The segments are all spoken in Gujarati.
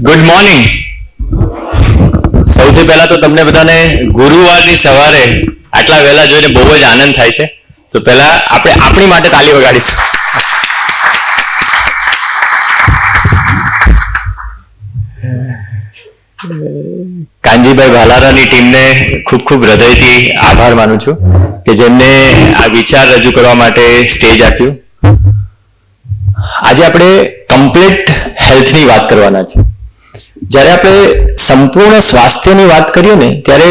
Good morning. સૌથી પહેલા તો તમને બધાને ગુરુવારની સવારે આટલા વહેલા જોઈને બહુ જ આનંદ થાય છે. તો પહેલા આપણે આપણી માટે તાળી વગાડીશું. કાનજીભાઈ ભાલારાની ટીમને ખૂબ ખૂબ હૃદયથી આભાર માનું છું કે જેમને આ વિચાર રજૂ કરવા માટે સ્ટેજ આપ્યું. આજે આપણે કમ્પ્લીટ હેલ્થની વાત કરવાના છે. જ્યારે આપણે સંપૂર્ણ સ્વાસ્થ્યની વાત કરીએ ને ત્યારે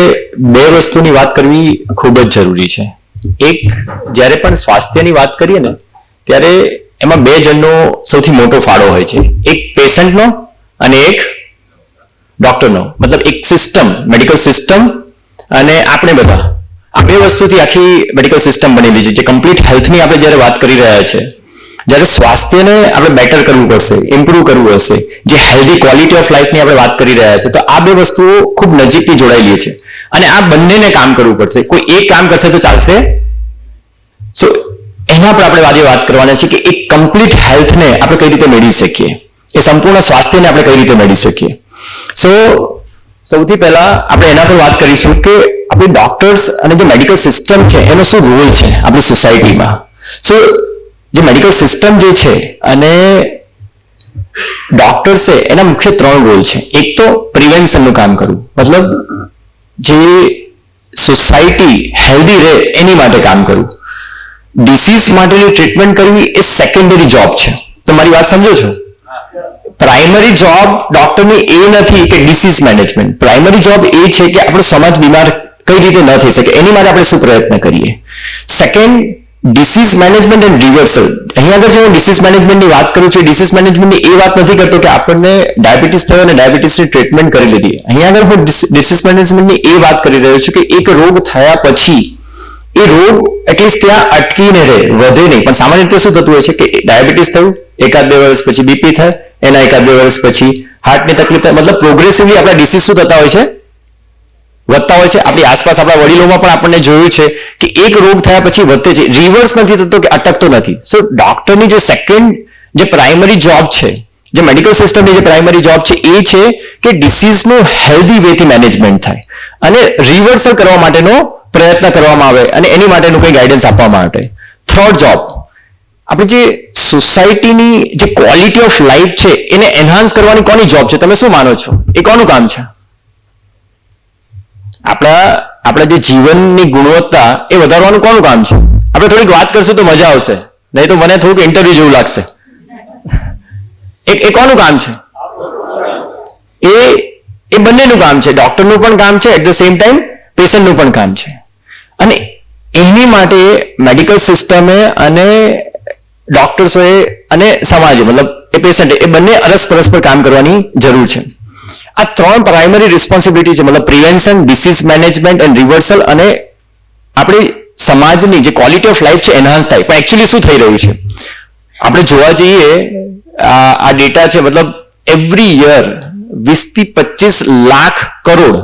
બે વસ્તુની વાત કરવી ખૂબ જ જરૂરી છે. એક, જ્યારે પણ સ્વાસ્થ્યની વાત કરીએ ને ત્યારે એમાં બે જણનો સૌથી મોટો ફાળો હોય છે. એક પેશન્ટનો અને એક ડોક્ટરનો. મતલબ એક સિસ્ટમ, મેડિકલ સિસ્ટમ અને આપણે બધા આ બે વસ્તુથી આખી મેડિકલ સિસ્ટમ બનેલી છે. જે કમ્પ્લીટ હેલ્થની આપણે જ્યારે વાત કરી રહ્યા છે, જ્યારે સ્વાસ્થ્યને આપણે બેટર કરવું પડશે, ઇમ્પ્રુવ કરવું હશે, જે હેલ્ધી ક્વોલિટી ઓફ લાઈફની આપણે વાત કરી રહ્યા છે, તો આ બે વસ્તુઓ ખૂબ નજીકથી જોડાયેલી છે અને આ બંનેને કામ કરવું પડશે. કોઈ એક કામ કરશે તો ચાલશે? સો એના પર આપણે આજે વાત કરવાના છે કે એક કમ્પ્લીટ હેલ્થને આપણે કઈ રીતે મેળવી શકીએ, એ સંપૂર્ણ સ્વાસ્થ્યને આપણે કઈ રીતે મેળવી શકીએ. સો સૌથી પહેલા આપણે એના પર વાત કરીશું કે આપણી ડોક્ટર્સ અને જે મેડિકલ સિસ્ટમ છે એનો શું રોલ છે આપણી સોસાયટીમાં. સો જે મેડિકલ સિસ્ટમ જે છે અને ડોક્ટર્સ છે એના મુખ્ય ત્રણ રોલ છે. એક તો પ્રિવેન્શનનું કામ કરવું, મતલબ જે સોસાયટી હેલ્ધી રહે એની માટે કામ કરવું. ડિસીઝ માટેની ટ્રીટમેન્ટ કરવી એ સેકન્ડરી જોબ છે. તમારી વાત સમજો છો? પ્રાઇમરી જોબ ડોક્ટરની એ નથી કે ડિસીઝ મેનેજમેન્ટ. પ્રાઇમરી જોબ એ છે કે આપણો સમાજ બીમાર કઈ રીતે ન થઈ શકે એની માટે આપણે શું પ્રયત્ન કરીએ. Second, disease management and reversal. અહીંયા આગળ હું ડિસીઝ મેનેજમેન્ટની વાત કરું છું. ડિસીઝ મેનેજમેન્ટની એ વાત નથી કરતો કે આપણને ડાયાબિટીસ થયો અને ડાયાબિટીસની ટ્રીટમેન્ટ કરી લીધી. અહીંયા આગળ હું ડિસીઝ મેનેજમેન્ટની એ વાત કરી રહ્યો છું કે એક રોગ થયા પછી એ રોગ એટલીસ્ટ ત્યાં અટકીને રહે, વધે નહીં. પણ સામાન્ય રીતે શું થતું હોય છે કે ડાયાબિટીસ થયું, 1-2 વર્ષ પછી બીપી થાય, એના 1-2 વર્ષ પછી હાર્ટની તકલીફ થાય. મતલબ પ્રોગ્રેસિવલી આપણા ડિસીઝ શું થતા હોય છે? વધતા હોય છે. આપણી આસપાસ આપણા વડીલોમાં પણ આપણને જોયું છે કે એક રોગ થયા પછી વધે છે, રિવર્સ નથી થતો કે અટકતો નથી. સો ડોક્ટરની જે સેકન્ડ જે પ્રાઇમરી જોબ છે, જે મેડિકલ સિસ્ટમની જે પ્રાઇમરી જોબ છે એ છે કે ડિસીઝનું હેલ્ધી વેથી મેનેજમેન્ટ થાય અને રિવર્સલ કરવા માટેનો પ્રયત્ન કરવામાં આવે અને એની માટેનું કંઈ ગાઈડન્સ આપવા માટે. થર્ડ જોબ, આપણી જે સોસાયટીની જે ક્વોલિટી ઓફ લાઈફ છે એને એન્હાન્સ કરવાની કોની જોબ છે? તમે શું માનો છો? એ કોનું કામ છે? આપણા જે જીવનની ગુણવત્તા એ વધારવાનું કોનું કામ છે? આપણે થોડીક વાત કરશું તો મજા આવશે, નહીં તો મને થોડુંક ઇન્ટરવ્યુ જેવું લાગશે. એ કોનું કામ છે? એ બંનેનું કામ છે. ડોક્ટરનું પણ કામ છે, એટ ધ સેમ ટાઈમ પેશન્ટનું પણ કામ છે. અને એની માટે મેડિકલ સિસ્ટમે અને ડોક્ટર્સોએ અને સમાજે, મતલબ એ પેશન્ટ, એ બંને પરસ્પર કામ કરવાની જરૂર છે. આ ત્રણ પ્રાઇમરી રિસ્પોન્સિબિલિટી છે, મતલબ prevention, disease management and reversal, અને આપણી સમાજની જે ક્વોલિટી ઓફ લાઈફ છે એનહાન્સ થાય. પણ એકચ્યુઅલી શું થઈ રહ્યું છે? આપણે જોવા જઈએ આ ડેટા છે, મતલબ એવરી યર 20 થી 25 લાખ કરોડ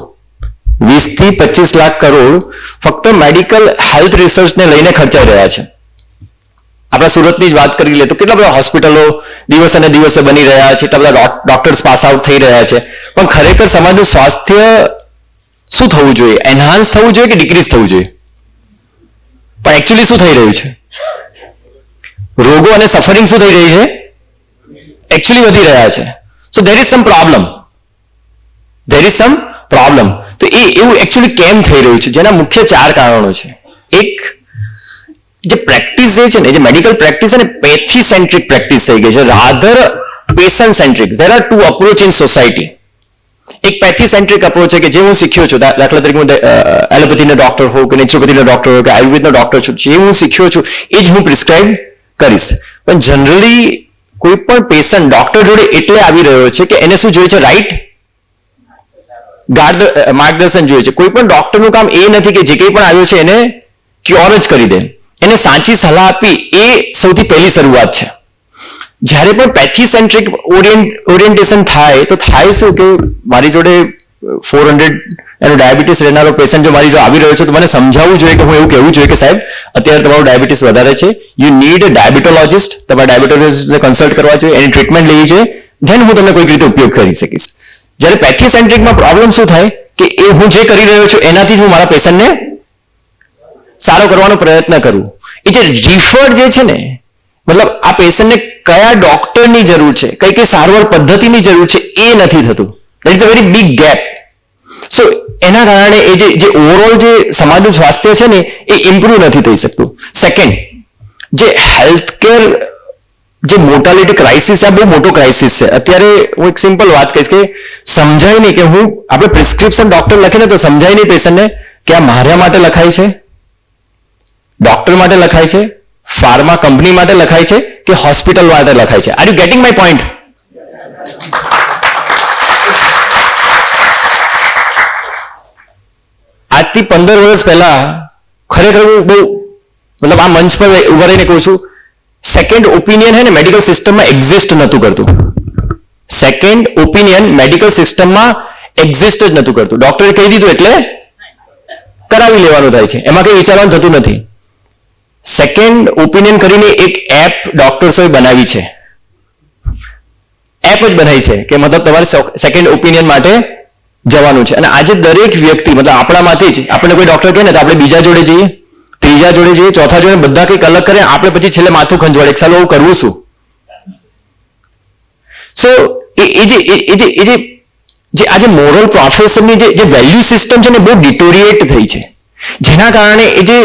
ફક્ત મેડિકલ હેલ્થ રિસર્ચને લઈને ખર્ચાઈ રહ્યા છે. આપણા સુરતની જ વાત કરી લે તો કેટલા બધા હોસ્પિટલો દિવસે ને દિવસે બની રહ્યા છે, એટલા બધા ડોક્ટર્સ પાસ આઉટ થઈ રહ્યા છે. પણ ખરેખર સમાજનું સ્વાસ્થ્ય શું થવું જોઈએ? એનહાન્સ થવું જોઈએ કે ડિક્રીઝ થવું જોઈએ? પણ એકચ્યુઅલી શું થઈ રહ્યું છે? રોગો અને સફરિંગ શું થઈ રહી છે? એકચ્યુઅલી વધી રહ્યા છે. સો ધેર ઇઝ સમ પ્રોબ્લેમ. તો એવું એકચ્યુઅલી કેમ થઈ રહ્યું છે? જેના મુખ્ય 4 કારણો છે. એક, જે પ્રેક્ટિસ છે ને, જે મેડિકલ પ્રેક્ટિસ છે ને, પેથી સેન્ટ્રિક પ્રેક્ટિસ થઈ ગઈ છે, rather patient centric. There are 2 approach in society. એક પેથી સેન્ટ્રિક અપ્રોચ છે કે જે હું શીખ્યો છું, દાખલા તરીકે હું એલોપેથીનો ડોક્ટર હોઉં કે નેચરોપેથીનો ડોક્ટર હોઉં કે આયુર્વેદનો ડોક્ટર છું, જે હું શીખ્યો છું એ જ હું પ્રિસ્ક્રાઇબ કરીશ. પણ જનરલી કોઈ પણ પેશન્ટ ડોક્ટર જોડે એટલે આવી રહ્યો છે કે એને શું જોઈએ છે? રાઈટ માર્ગદર્શન જોઈએ છે. કોઈ પણ ડોક્ટરનું કામ એ નથી કે જે કંઈ પણ આવ્યો છે એને ક્યોર જ કરી દે. એને સાચી સલાહ આપી એ સૌથી પહેલી શરૂઆત છે. જ્યારે પણ પેથી સેન્ટ્રિક ઓરિએન્ટેશન થાય તો થાય શું કે મારી જોડે 400 એનો ડાયાબિટીસ રહેનારો પેશન્ટ જો મારી જો આવી રહ્યો છે તો મને સમજાવવું જોઈએ કે હું એવું કહેવું જોઈએ કે સાહેબ અત્યારે તમારું ડાયાબિટીસ વધારે છે, યુ નીડ અ ડાયાબિટોલોજિસ્ટ. તમારે ડાયાબિટોલોજિસ્ટને કન્સલ્ટ કરવા જોઈએ, એની ટ્રીટમેન્ટ લેવી જોઈએ. ધેન હું તમને કોઈક રીતે ઉપયોગ કરી શકીશ. જ્યારે પેથીસેન્ટ્રિકમાં પ્રોબ્લેમ શું થાય કે એ હું જે કરી રહ્યો છું એનાથી જ હું મારા પેશન્ટને સારો કરવાનો પ્રયત્ન કરું. એ જે રિફર્ડ જે છે ને, મતલબ આ પેશન્ટને કયા ડોક્ટરની જરૂર છે, કઈ કઈ સારવાર પદ્ધતિની જરૂર છે, એ નથી થતું. That is a very big gap. So એના કારણે એ જે ઓવરઓલ જે સમાજનું સ્વાસ્થ્ય છે ને એ ઇમ્પ્રુવ નથી થઈ શકતું. સેકન્ડ, જે હેલ્થકેર જે મોર્ટાલિટી ક્રાઇસિસ, આ બહુ મોટો ક્રાઇસિસ છે. અત્યારે હું એક સિમ્પલ વાત કહીશ કે સમજાય નહીં કે આપણે પ્રિસ્ક્રિપ્શન ડોક્ટર લખીને તો સમજાય નહીં પેશન્ટને કે આ મારા માટે લખાય છે, ડોક્ટર માટે લખાય છે, ફાર્મા કંપની માટે લખાય છે કે હોસ્પિટલ માટે લખાય છે. Are you getting my point? આજથી 15 વર્ષ પહેલા ખરેખર હું બહુ મતલબ આ મંચ પર ઉભા રહીને કહું છું, સેકન્ડ ઓપિનિયન હે ને મેડિકલ સિસ્ટમમાં એક્ઝિસ્ટ નહોતું કરતું. સેકન્ડ ઓપિનિયન મેડિકલ સિસ્ટમમાં એક્ઝિસ્ટ જ નહોતું કરતું. ડોક્ટરે કહી દીધું એટલે કરાવી લેવાનું થાય છે, એમાં કંઈ વિચારવાનું થતું નથી. સેકન્ડ ઓપિનિયન કરીને એક એપ ડોક્ટર્સોએ બનાવી છે, એપ જ બનાવી છે કે મતલબ તમારે સેકન્ડ ઓપિનિયન માટે જવાનું છે. અને આજે દરેક વ્યક્તિ મતલબ આપણામાંથી જ આપણને કોઈ ડોક્ટર કહે ને તો આપણે બીજા જોડે જઈએ, ત્રીજા જોડે જઈએ, ચોથા જોડે, બધા કંઈક અલગ કરે, આપણે પછી છેલ્લે માથું ખંજવાડે એક સાલું કરવું શું. સો જે આજે મોરલ પ્રોફેશનની જે વેલ્યુ સિસ્ટમ છે ને બહુ ડિટોરિએટ થઈ છે, જેના કારણે એ જે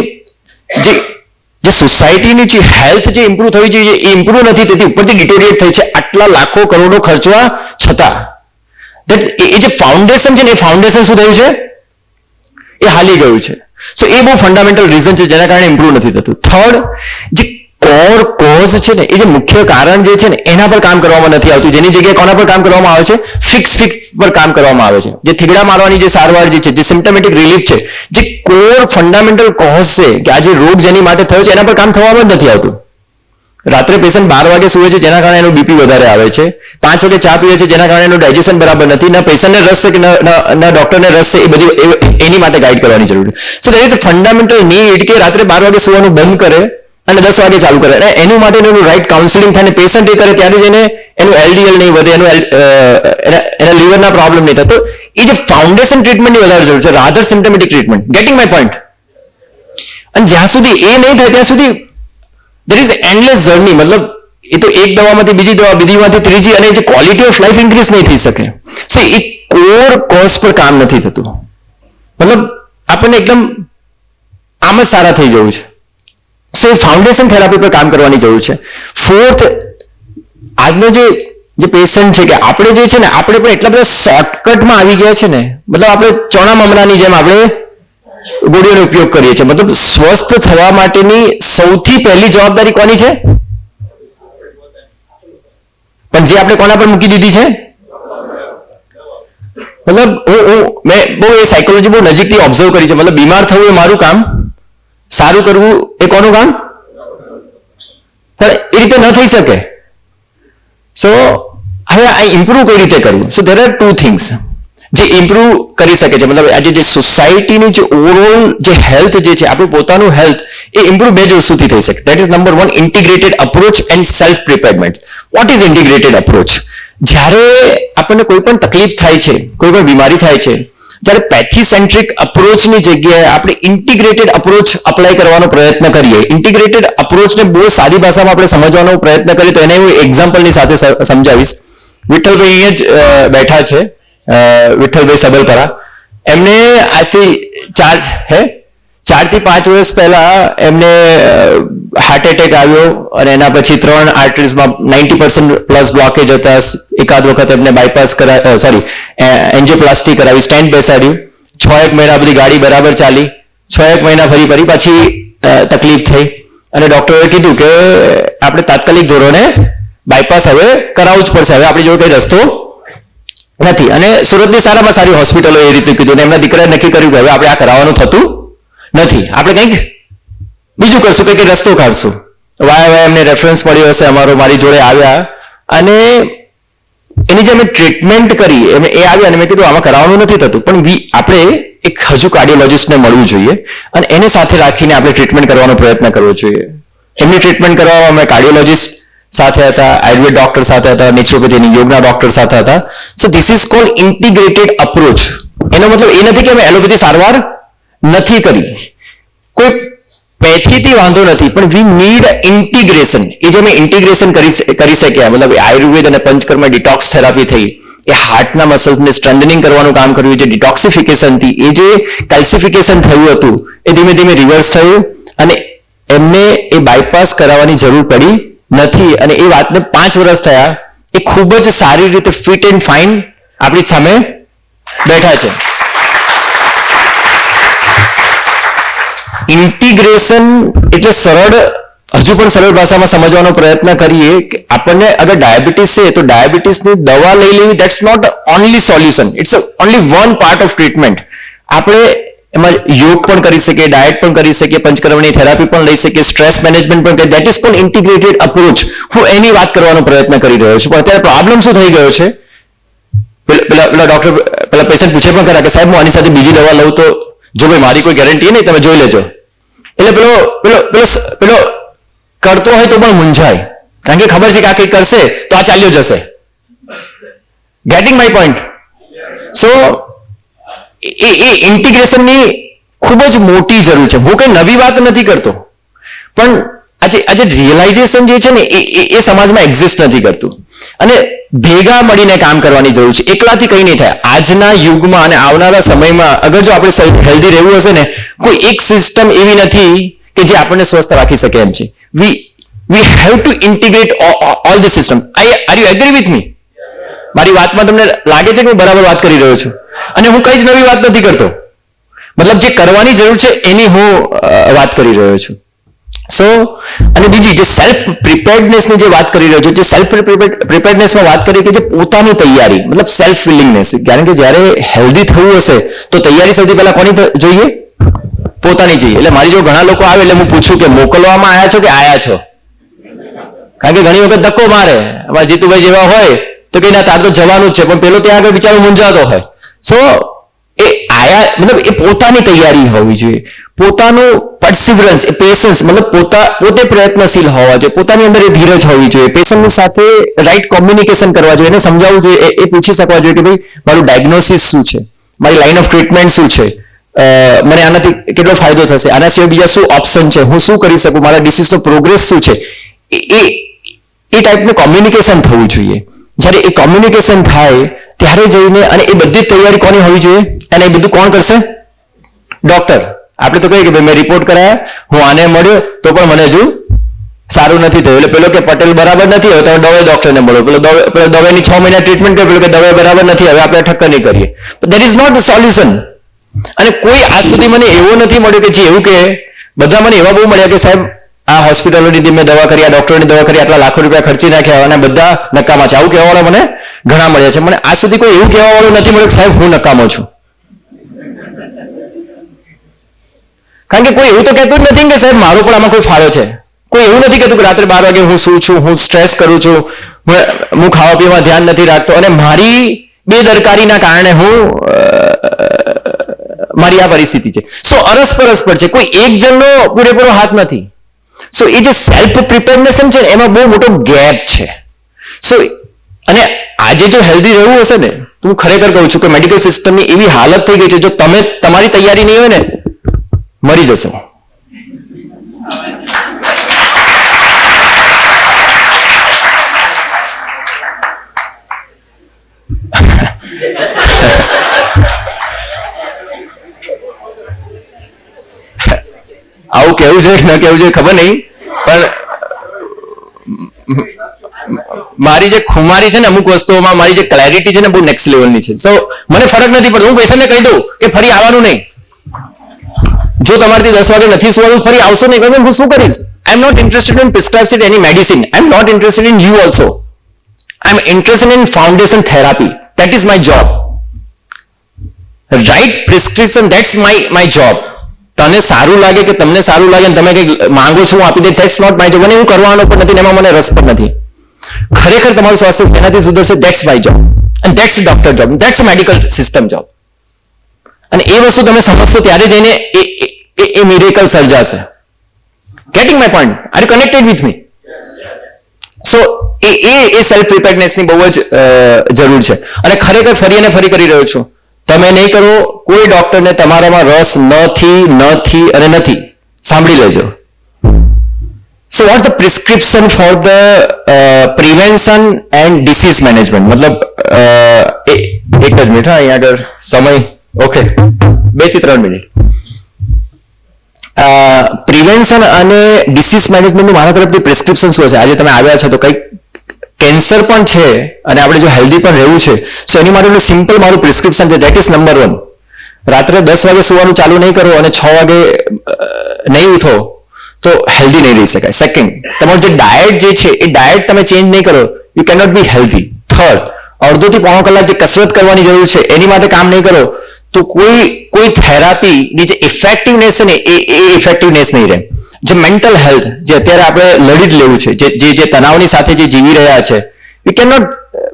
સોસાયટીની જે હેલ્થ જે ઇમ્પ્રુવ થવી જોઈએ એ ઇમ્પ્રુવ નથી થતી, ઉપરથી ડિટોરિએટ થઈ છે આટલા લાખો કરોડો ખર્ચવા છતાં. એ જે ફાઉન્ડેશન છે ને એ ફાઉન્ડેશન શું થયું છે, એ હાલી ગયું છે. સો એ બહુ ફંડામેન્ટલ રીઝન છે જેના કારણે ઇમ્પ્રુવ નથી થતું. થર્ડ, જે કોર કોઝ છે ને, એ જે મુખ્ય કારણ જે છે ને એના પર કામ કરવામાં નથી આવતું. જેની જગ્યાએ કોના પર કામ કરવામાં આવે છે, ફિક્સ પર કામ કરવામાં આવે છે. જે થીગડા મારવાની જે સારવાર જે છે, જે સિમ્પટમેટિક રિલીફ છે, જે કોર ફંડામેન્ટલ કોઝ છે કે આ જે રોગ જેની માટે થયો છે એના પર કામ થવામાં જ નથી આવતું. રાત્રે પેશન્ટ 12 વાગે સુવે છે જેના કારણે એનું બીપી વધારે આવે છે, 5 વાગે ચા પીવે છે જેના કારણે એનું ડાયજેશન બરાબર નથી, ના પેશન્ટને રસ છે કે ના ડોક્ટરને રસ છે, એ બધી એની માટે ગાઈડ કરવાની જરૂર છે. So there is a fundamental need કે રાત્રે 12 વાગે સુવાનું બંધ કરે અને 10 વાગે ચાલુ કરે, અને એનું માટે એનું રાઈટ કાઉન્સિલિંગ થાય, પેશન્ટ એ કરે ત્યારે જ એને એનું એલડીએલ નહીં વધે, એના લીવરના પ્રોબ્લેમ નહીં થતો. એ જે ફાઉન્ડેશન ટ્રીટમેન્ટની વધારે જરૂર છે rather symptomatic treatment. Getting my point? અને જ્યાં સુધી એ નહીં થાય ત્યાં સુધી there is endless journey. મતલબ એ તો એક દવામાંથી બીજી દવા, બીજીમાંથી ત્રીજી, અને જે ક્વોલિટી ઓફ લાઈફ ઇન્ક્રીઝ નહીં થઈ શકે. સો એ કોર કોઝ પર કામ નથી થતું. મતલબ આપણને એકદમ આમ જ સારા થઈ જવું છે. સો ફાઉન્ડેશન થેરાપી પર કામ કરવાની જરૂર છે. ફોર્થ, આજનો જે પેશન્ટ છે કે આપણે જે છે ને આપણે પણ એટલા બધા શોર્ટકટમાં આવી ગયા છે ને, મતલબ આપણે ચોણા મમરાની જેમ આપણે ગોળીઓનો ઉપયોગ કરીએ છીએ. મતલબ સ્વસ્થ થવા માટેની સૌથી પહેલી જવાબદારી કોની છે? પણ જે આપણે કોના પર મૂકી દીધી છે? મતલબ મેં બહુ એ સાયકોલોજી બહુ નજીકથી ઓબ્ઝર્વ કરી છે. મતલબ બીમાર થવું એ મારું કામ, સારું કરવું એ કોનું કામ? એ રીતે ન થઈ શકે. સો હવે આ ઇમ્પ્રુવ કઈ રીતે કરવું? સો ધેર આર 2 થિંગ્સ જે ઇમ્પ્રુવ કરી શકે છે. મતલબ આજે જે સોસાયટીની જે ઓવરઓલ જે હેલ્થ જે છે, આપણું પોતાનું હેલ્થ, એ ઇમ્પ્રુવ બે જ વસ્તુથી થઈ શકે. That is number 1, integrated approach and self preparement. What is integrated approach? જ્યારે આપણને કોઈ પણ તકલીફ થાય છે, કોઈ પણ બીમારી થાય છે, જ્યારે પેથીસેન્ટ્રિક અપ્રોચની જગ્યાએ આપણે ઇન્ટિગ્રેટેડ અપ્રોચ અપ્લાય કરવાનો પ્રયત્ન કરીએ. ઇન્ટિગ્રેટેડ અપ્રોચને બહુ સાદી ભાષામાં આપણે સમજવાનો પ્રયત્ન કરીએ તો એને હું એક્ઝામ્પલની સાથે સમજાવીશ. વિઠ્ઠલભાઈ અહીંયા જ બેઠા છે, વિઠ્ઠલભાઈ સબલપરા. એમને આજથી 4 થી 5 વર્ષ પહેલા એમને હાર્ટ એટેક આવ્યો અને એના પછી 3 આર્ટરીઝમાં 90% પ્લસ બ્લોકેજ હતા. એકાદ વખત એમને બાયપાસ એન્જિયોપ્લાસ્ટી કરાવી, સ્ટેન્ટ બેસાડ્યું. 6-1 મહિના બધી ગાડી બરાબર ચાલી. 6-1 મહિના ફરી પાછી તકલીફ થઈ અને ડોક્ટરોએ કીધું કે આપણે તાત્કાલિક ધોરણે બાયપાસ હવે કરાવવું જ પડશે, હવે આપણી જોડે કઈ રસ્તો નથી. અને સુરતની સારામાં સારી હોસ્પિટલો એ રીતે કીધું ને એમના દીકરાએ નક્કી કર્યું કે હવે આપણે આ કરાવવાનું થતું નથી, આપણે કંઈક બીજું કરશું, કંઈક રસ્તો કાઢશું. વાય એમને રેફરન્સ મળ્યો હશે અમારો, મારી જોડે આવ્યા અને એની જે અમે ટ્રીટમેન્ટ કરી એ આવ્યા અને મેં કીધું આમાં કરાવવાનું નથી થતું, પણ આપણે એક હજુ કાર્ડિયોલોજિસ્ટને મળવું જોઈએ અને એને સાથે રાખીને આપણે ટ્રીટમેન્ટ કરવાનો પ્રયત્ન કરવો જોઈએ. એમની ટ્રીટમેન્ટ કરવામાં અમે કાર્ડિયોલોજિસ્ટ સાથે હતા, આયુર્વેદ ડોક્ટર સાથે હતા, નેચરોપેથી યોગના ડોક્ટર સાથે હતા. So this is called integrated approach. એનો મતલબ એ નથી કે અમે એલોપેથી સારવાર નથી કરી, કોઈ પેથીથી વાંધો નથી, પણ વી નીડ ઇન્ટિગ્રેશન. એ જે અમે ઇન્ટિગ્રેશન કરી શક્યા, મતલબ આયુર્વેદ અને પંચકર્મ ડિટોક્સ થેરાપી થઈ, એ હાર્ટના મસલ્સને સ્ટ્રેન્થનિંગ કરવાનું કામ કર્યું, જે ડિટોક્સિફિકેશન થી એ જે કેલ્સિફિકેશન થયું હતું એ ધીમે ધીમે રિવર્સ થયું અને એમને એ બાયપાસ કરાવવાની જરૂર પડી નથી. અને એ વાતને 5 વર્ષ થયા, એ ખૂબ જ સારી રીતે ફિટ એન્ડ ફાઇન આપણી સામે બેઠા છે. ઇન્ટિગ્રેશન એટલે સરળ, હજુ પણ સરળ ભાષામાં સમજવાનો પ્રયત્ન કરીએ કે આપણને અગર ડાયાબિટીસ છે તો ડાયાબિટીસની દવા લઈ લેવી, that's not only solution, it's only one part of treatment. આપણે એમાં યોગ પણ કરી શકીએ, ડાયટ પણ કરી શકીએ, પંચકર્મની થેરાપી પણ લઈ શકીએ, સ્ટ્રેસ મેનેજમેન્ટ પણ કરીએ. That is called integrated approach. હું એની વાત કરવાનો પ્રયત્ન કરી રહ્યો છું. પણ અત્યારે પ્રોબ્લેમ શું થઈ ગયો છે, પેલા ડોક્ટર પેલા પેશન્ટ પૂછે પણ ખરા કે સાહેબ હું આની સાથે બીજી દવા લઉં તો, જો ભાઈ મારી કોઈ ગેરંટી નહીં, તમે જોઈ લેજો. એટલે પેલો કરતો હોય તો પણ મૂંઝાય, કારણ કે ખબર છે કે આ કંઈક કરશે તો આ ચાલ્યો જશે. Getting my point? સો એ ઇન્ટિગ્રેશનની ખૂબ જ મોટી જરૂર છે. હું કઈ નવી વાત નથી કરતો, પણ આજે રિયલાઇઝેશન જે છે ને એ સમાજમાં એક્ઝિસ્ટ નથી કરતું અને ભેગા મળીને કામ કરવાની જરૂર છે. એકલાથી કંઈ નહીં થાય. આજના યુગમાં અને આવનારા સમયમાં અગર જો આપણે હેલ્ધી રહેવું હશે ને, કોઈ એક સિસ્ટમ એવી નથી કે જે આપણને સ્વસ્થ રાખી શકે એમ છે. we have to integrate all the system. Are you agree with me? મારી વાતમાં તમને લાગે છે કે હું બરાબર વાત કરી રહ્યો છું અને હું કઈ જ નવી વાત નથી કરતો, મતલબ જે કરવાની જરૂર છે એની હું વાત કરી રહ્યો છું. સો અને બીજી જે સેલ્ફ પ્રિપેર્ડનેસની જે વાત કરી રહ્યો છું, જે સેલ્ફ પ્રિપેર્ડનેસમાં વાત કરી કે જે પોતાની તૈયારી, મતલબ સેલ્ફ વિલિંગનેસ. કારણ કે જ્યારે હેલ્ધી થવું હશે તો તૈયારી સૌથી પહેલા કોની જોઈએ? પોતાની જોઈએ. એટલે મારી જો ઘણા લોકો આવે એટલે હું પૂછું કે મોકલવામાં આવ્યા છો કે આયા છો? કારણ કે ઘણી વખત ધક્કો મારે, જીતુભાઈ જેવા હોય તો કે ના તાર તો જવાનું જ છે, પણ પેલો ત્યાં આગળ બિચારો મૂંઝાતો હોય. સો એ આયા મતલબ એ પોતાની તૈયારી હોવી જોઈએ, પોતાનું પરસિવરન્સ, એ પેશન્સ, મતલબ પોતે પ્રયત્નશીલ હોવા જોઈએ, પોતાની અંદર એ ધીરજ હોવી જોઈએ, પેશન્ટની સાથે રાઈટ કોમ્યુનિકેશન કરવા જોઈએ, એને સમજાવવું જોઈએ, એ પૂછી શકવા જોઈએ કે ભાઈ મારું ડાયગ્નોસિસ શું છે, મારી લાઈન ઓફ ટ્રીટમેન્ટ શું છે, મને આનાથી કેટલો ફાયદો થશે, આના સિવાય બીજા શું ઓપ્શન છે, હું શું કરી શકું, મારા ડિસીઝનો પ્રોગ્રેસ શું છે, એ ટાઈપનું કોમ્યુનિકેશન થવું જોઈએ. જ્યારે એ કોમ્યુનિકેશન થાય ત્યારે જઈને અને એ બધી તૈયારી કોની હોવી જોઈએ અને એ બધું કોણ કરશે? ડોક્ટર. આપણે તો કહીએ કે ભાઈ મેં રિપોર્ટ કરાયા, હું આને મળ્યો તો પણ મને હજુ સારું નથી થયું, એટલે પેલો કે પટેલ બરાબર નથી, હવે તમે દવાઈ ડોક્ટરને મળો, પેલો દવાઈની 6 મહિના ટ્રીટમેન્ટ કરે, પેલો કે દવાઈ બરાબર નથી, હવે આપણે ઠક્કર નહીં કરીએ. That is not the solution. અને કોઈ આજ સુધી મને એવો નથી મળ્યો કે જે એવું કે, બધા મને એવા બહુ મળ્યા કે સાહેબ આ હોસ્પિટલોની મેં દવા કરી, આ ડોક્ટરની દવા કરી, આટલા લાખો રૂપિયા ખર્ચી નાખ્યા અને બધા નકામા છે. આવું કહેવાવાળા મને ઘણા મળ્યા છે. મને આજ સુધી કોઈ એવું કહેવાવાળું નથી મળ્યું કે સાહેબ હું નકામો છું. કારણ કે કોઈ એવું તો કહેતું જ નથી કે સાહેબ મારો પણ આમાં કોઈ ફાળો છે. કોઈ એવું નથી કહેતું કે રાત્રે 12 વાગે હું શું છું, હું સ્ટ્રેસ કરું છું, હું ખાવા પીવામાં ધ્યાન નથી રાખતો અને મારી બેદરકારીના કારણે મારી આ પરિસ્થિતિ છે. સો અરસપરસ પર છે, કોઈ એક જણનો પૂરેપૂરો હાથ નથી. સો એ જે સેલ્ફ પ્રિપેરનેશન છે ને એમાં બહુ મોટો ગેપ છે. સો અને આજે જો હેલ્ધી રહેવું હશે ને તો હું ખરેખર કહું છું કે મેડિકલ સિસ્ટમની એવી હાલત થઈ ગઈ છે, જો તમે તમારી તૈયારી નહીં હોય ને મરી જશો. આવું કેવું છે ન કેવું છે ખબર નહીં, પણ મારી જે ખુમારી છે ને અમુક વસ્તુઓમાં, મારી જે ક્લેરિટી છે ને બહુ નેક્સ્ટ લેવલની છે. સો મને ફરક નથી પડતો. હું પેશન્ટને કહી દઉં કે ફરી આવવાનું નહીં, જો તમારાથી 10 વાગે નથી સુવાનું ફરી આવશો નહીં, કહું હું શું કરીશ? I am not interested in prescribe any medicine, I am not interested in you also, I am interested in foundation therapy. That is my job. Right prescription, that's my job. તને સારું લાગે કે તમને સારું લાગે ને તમે કંઈક માંગો છો હું આપી દે, ધેટ્સ નોટ માય જોબ. અને હું કરવાનો પણ નથી, એમાં મને રસ પણ નથી. ખરેખર તમારું સ્વાસ્થ્ય શેનાથી સુધરશે? That's my job and that's doctor job, that's medical system job. અને એ વસ્તુ તમે સમજશો ત્યારે જઈને એ મિરેકલ સર્જાશે. Getting my point? Are you connected with me? So એ સેલ્ફ પ્રિપેરનેસની બહુ જ જરૂર છે. અને ખરેખર ફરી કરી રહ્યો છું, તમે નહીં કરો, કોઈ ડોક્ટરને તમારામાં રસ નથી અને નથી. સાંભળી લેજો. So what's the prescription for the prevention and disease management? મતલબ એક જ મિનિટ, અહીંયા આગળ સમય ઓકે 2 થી 3 મિનિટ. પ્રિવેન્શન અને ડિસીઝ મેનેજમેન્ટનું મારા તરફથી પ્રિસ્ક્રિપ્શન શું હશે? આજે તમે આવ્યા છો તો કંઈક કેન્સર પણ છે અને આપણે જો હેલ્ધી પણ રહેવું છે, સો એની માટેનું સિમ્પલ મારું પ્રિસ્ક્રિપ્શન છે, ધેટ ઇઝ નંબર 1. રાત્રે 10 વાગે સુવાનું ચાલુ નહીં કરો અને 6 વાગે નહીં ઉઠો તો હેલ્ધી નહીં રહી શકાય. સેકન્ડ, તમારું જે ડાયટ જે છે એ ડાયટ તમે ચેન્જ નહીં કરો, you can not be healthy. Third, અડધોથી પોણો કલાક જે કસરત કરવાની જરૂર છે એની માટે કામ નહીં કરો તો કોઈ થેરાપીની જે ઇફેક્ટિવનેસ છે ને એ ઇફેક્ટિવનેસ નહીં રહે. જે મેન્ટલ હેલ્થ જે અત્યારે આપણે લડી જ લેવું છે, જે તણાવની સાથે જે જીવી રહ્યા છે, વી કેન નોટ,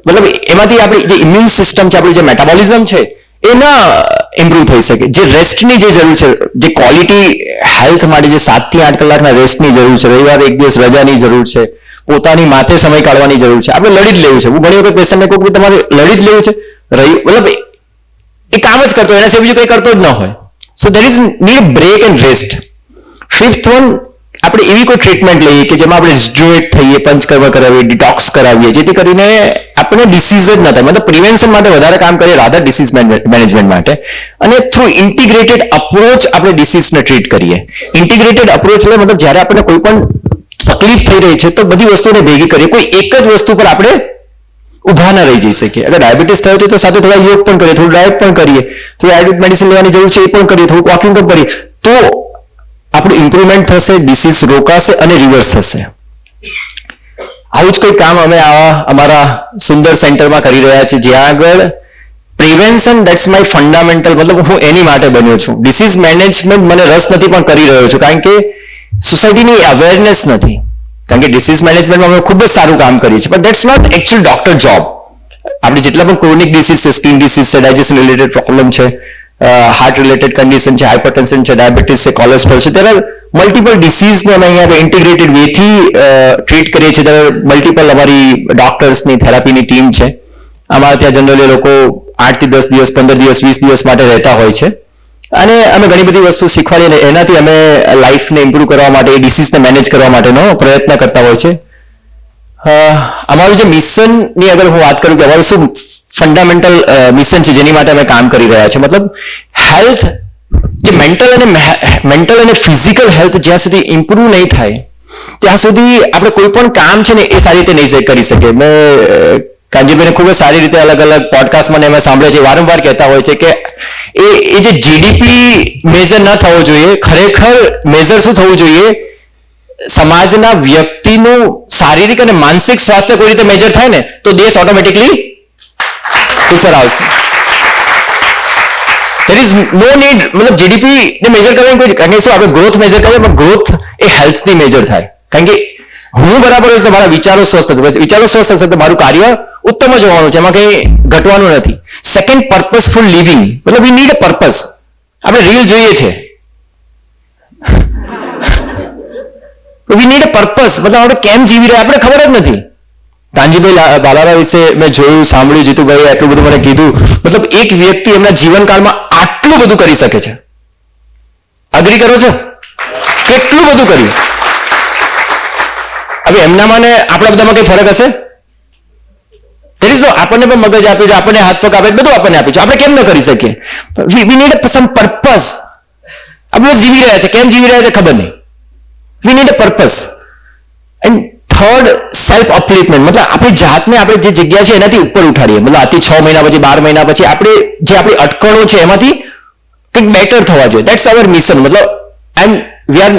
મતલબ એમાંથી આપણી જે ઇમ્યુન સિસ્ટમ છે, આપણું જે મેટાબોલિઝમ છે એ ના ઇમ્પ્રુવ થઈ શકે. જે રેસ્ટની જે જરૂર છે, જે ક્વોલિટી હેલ્થ માટે જે 7 થી 8 કલાકના રેસ્ટની જરૂર છે, રવિવારે 1 દિવસ રજાની જરૂર છે, પોતાની માથે સમય કાઢવાની જરૂર છે, આપણે લડી જ લેવું છે. હું ઘણી વખત પેશન્ટને કહું કે તમારે લડી જ લેવું છે, મતલબ એ કામ જ કરતો, એના સિવાય બીજું કંઈ કરતો જ ન હોય. So there is need break and rest. 5th one, આપણે એવી કોઈ ટ્રીટમેન્ટ લઈએ કે જેમાં આપણે રિજુવેટ થઈએ, પંચકર્મ કરાવીએ, ડિટોક્સ કરાવીએ, જેથી કરીને આપણે ડિસીઝ જ ન થાય. મતલબ પ્રિવેન્શન માટે વધારે કામ કરીએ રાધર ડિસીઝ મેનેજમેન્ટ માટે. અને થ્રુ ઇન્ટિગ્રેટેડ અપ્રોચ આપણે ડિસીઝને ટ્રીટ કરીએ. ઇન્ટિગ્રેટેડ અપ્રોચ એટલે મતલબ જ્યારે આપણને કોઈ પણ તકલીફ થઈ રહી છે તો બધી વસ્તુને ભેગી કરીએ, કોઈ એક જ વસ્તુ પર આપણે ઉભા ના રહી જઈ શકીએ. અગર ડાયાબિટીસ થયો તો સાથે થોડા યોગ પણ કરીએ, થોડું ડાયટ પણ કરીએ, થોડી આયુર્વેદ મેડિસિન લેવાની જરૂર છે એ પણ કરીએ, થોડું વોકિંગ પણ કરીએ, તો આપણું ઇમ્પ્રુવમેન્ટ થશે, ડિસીઝ રોકાશે અને રિવર્સ થશે. આવું જ કોઈ કામ અમે અમારા સુંદર સેન્ટરમાં કરી રહ્યા છીએ, જ્યાં આગળ પ્રિવેન્શન દેટ્સ માય ફંડામેન્ટલ, મતલબ હું એની માટે બન્યો છું. ડિસીઝ મેનેજમેન્ટ મને રસ નથી પણ કરી રહ્યો છું, કારણ કે સોસાયટીની અવેરનેસ નથી. કારણ કે ડિસીઝ મેનેજમેન્ટમાં અમે ખૂબ જ સારું કામ કરીએ છીએ, પણ that's not actual doctor job. આપણે જેટલા પણ ક્રોનિક ડિસીઝ છે, સ્કિન ડિસીઝ છે, ડાયજેશન રિલેટેડ પ્રોબ્લેમ છે, હાર્ટ રિલેટેડ કન્ડિશન છે, હાઇપરટેન્શન છે, ડાયાબિટીસ છે, કોલેસ્ટ્રોલ છે, ત્યારે મલ્ટિપલ ડિસીઝને અમે અહીંયા ઇન્ટિગ્રેટેડ વેથી ટ્રીટ કરીએ છીએ. ત્યારે મલ્ટિપલ અમારી ડોક્ટર્સની થેરાપીની ટીમ છે. અમારા ત્યાં જનરલી લોકો 8 થી 10 દિવસ, 15 દિવસ, 20 દિવસ માટે રહેતા હોય છે. અને અમે ઘણી બધી વસ્તુ શીખવાડીને એનાથી અમે લાઈફને ઇમ્પ્રુવ કરવા માટે, એ ડિસીઝને મેનેજ કરવા માટેનો પ્રયત્ન કરતા હોય છે. અમારું જે મિશનની અગર હું વાત કરું કે અમારું શું ફંડામેન્ટલ મિશન છે જેની માટે અમે કામ કરી રહ્યા છીએ, મતલબ હેલ્થ, જે મેન્ટલ અને ફિઝિકલ હેલ્થ જ્યાં સુધી ઇમ્પ્રુવ નહીં થાય ત્યાં સુધી આપણે કોઈ પણ કામ છે ને એ સારી રીતે નહીં કરી શકીએ. મેં કાંજીભાઈને ખૂબ જ સારી રીતે અલગ અલગ પોડકાસ્ટમાં અમે સાંભળે છે, વારંવાર કહેતા હોય છે કે એ જે જીડીપી મેજર ન થવો જોઈએ, ખરેખર મેજર શું થવું જોઈએ, સમાજના વ્યક્તિનું શારીરિક અને માનસિક સ્વાસ્થ્ય કોઈ રીતે મેજર થાય ને તો દેશ ઓટોમેટિકલી ઉપર આવશે. there is no need, મતલબ જીડીપી ને મેજર કરવાની કોઈ, કારણ કે શું આપણે ગ્રોથ મેજર કરીએ પણ ગ્રોથ એ હેલ્થથી મેજર થાય. કારણ કે હું બરાબર હશે, મારા વિચારો સ્વસ્થ હશે, વિચારો સ્વસ્થ હશે તો મારું કાર્ય ઉત્તમ જ હોવાનું છે, એમાં કંઈ ઘટવાનું નથી. સેકન્ડ, પર્પસફુલ લિવિંગ, મતલબ વી નીડ અ પર્પસ. આપણે રીલ જોઈએ છે, વી નીડ અ પર્પસ, મતલબ આપણે કેમ જીવી રહ્યા આપણે ખબર જ નથી. કાંજીભાઈ બાલારા વિશે મેં જોયું, સાંભળ્યું, જીતુભાઈ એટલું બધું મને કીધું, મતલબ એક વ્યક્તિ એમના જીવનકાળમાં આટલું બધું કરી શકે છે. અગ્રી કરો છો? કેટલું બધું કર્યું. હવે એમનામાં ને આપણા બધામાં કઈ ફરક હશે? there is no, આપણને પણ મગજ આપ્યું છે, આપણને હાથ પગ આપે, બધું આપણને આપ્યું છે, આપણે કેમ ન કરી શકીએ? we need some purpose. આપણે જીવી રહ્યા છે, કેમ જીવી રહ્યા છે ખબર નહીં. we need a purpose. and third, self upliftment, મતલબ આપણી જાતને આપણે જે જગ્યા છે એનાથી ઉપર ઉઠાડીએ. મતલબ આથી 6 મહિના પછી, 12 મહિના પછી આપણે જે આપણી અટકણો છે એમાંથી કંઈક બેટર થવા જોઈએ. That's our mission. મતલબ we are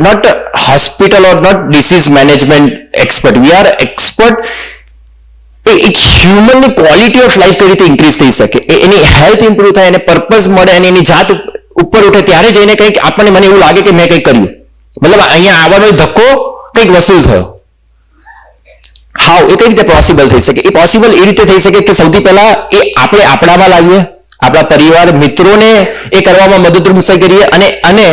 not hospital or not disease management expert, we are expert. એક હ્યુમનની ક્વોલિટી ઓફ લાઈફ કઈ રીતે ઇન્ક્રીઝ થઈ શકે, એની હેલ્થ ઇમ્પ્રુવ થાય, એને પર્પઝ મળે અને એની જાત ઉપર ઉઠે, ત્યારે જઈને કંઈક આપણને, મને એવું લાગે કે મેં કંઈક કર્યું. મતલબ અહીંયા આવવાનો ધક્કો કંઈક વસૂલ થયો. હાઉ, એ કઈ રીતે પોસિબલ થઈ શકે? એ પોસિબલ એ રીતે થઈ શકે કે સૌથી પહેલા એ આપણે આપણામાં લાવીએ, આપણા પરિવાર મિત્રોને એ કરવામાં મદદરૂપ કરીએ અને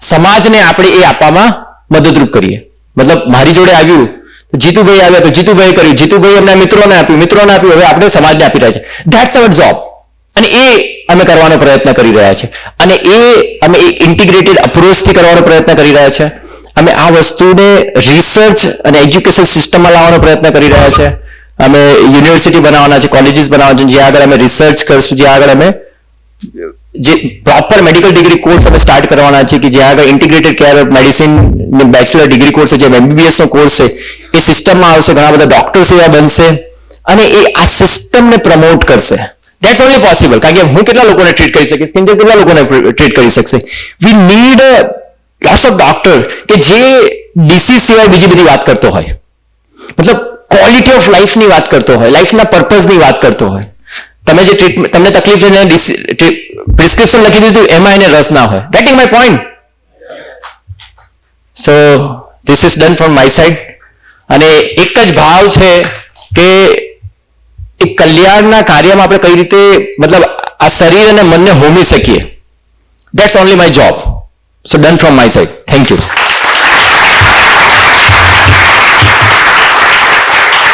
સમાજને આપણે એ આપવામાં મદદરૂપ કરીએ. મતલબ મારી જોડે આવ્યું જીતુભાઈ આવ્યા તો જીતુભાઈ કર્યું, જીતુભાઈ એમના મિત્રોને આપ્યું, હવે આપણે સમાજને આપી રહ્યા છે. That's our job. અને એ અમે કરવાનો પ્રયત્ન કરી રહ્યા છે, અને અમે ઇન્ટિગ્રેટેડ અપ્રોચથી કરવાનો પ્રયત્ન કરી રહ્યા છે. અમે આ વસ્તુને રિસર્ચ અને એજ્યુકેશન સિસ્ટમમાં લાવવાનો પ્રયત્ન કરી રહ્યા છે. અમે યુનિવર્સિટી બનાવવાના છે, કોલેજીસ બનાવવાના છે, જ્યાં આગળ અમે રિસર્ચ કરશું, જ્યાં આગળ અમે જે પ્રોપર મેડિકલ ડિગ્રી કોર્સ અમે સ્ટાર્ટ કરવાના છે, કે જ્યાં આગળ integrated care medicine bachelor degree course છે, જે MBBS નો કોર્સ છે, એ સિસ્ટમમાં આવશે. ઘણા બધા ડોક્ટર્સ એવા બનશે અને એ આ સિસ્ટમને પ્રમોટ કરશે. That's only possible. કારણ કે હું કેટલા લોકોને ટ્રીટ કરી શકીશ, કેમ કે કેટલા લોકોને ટ્રીટ કરી શકશે. We need lots of doctor કે જે ડિસીઝ સિવાય બીજી બધી વાત કરતો હોય, મતલબ ક્વોલિટી ઓફ લાઈફની વાત કરતો હોય, લાઈફના પર્પઝની વાત કરતો હોય. તમે જે ટ્રીટમેન્ટ, તમને તકલીફ છે, પ્રિસ્ક્રિપ્શન લખી દીધું, એમાં એને રસ ના હોય. Gating my point? So this is done from my side. અને એક જ ભાવ છે કે એ કલ્યાણના કાર્યમાં આપણે કઈ રીતે, મતલબ આ શરીર અને મનને હોમી શકીએ. That's only my job. So done from my side. Thank you.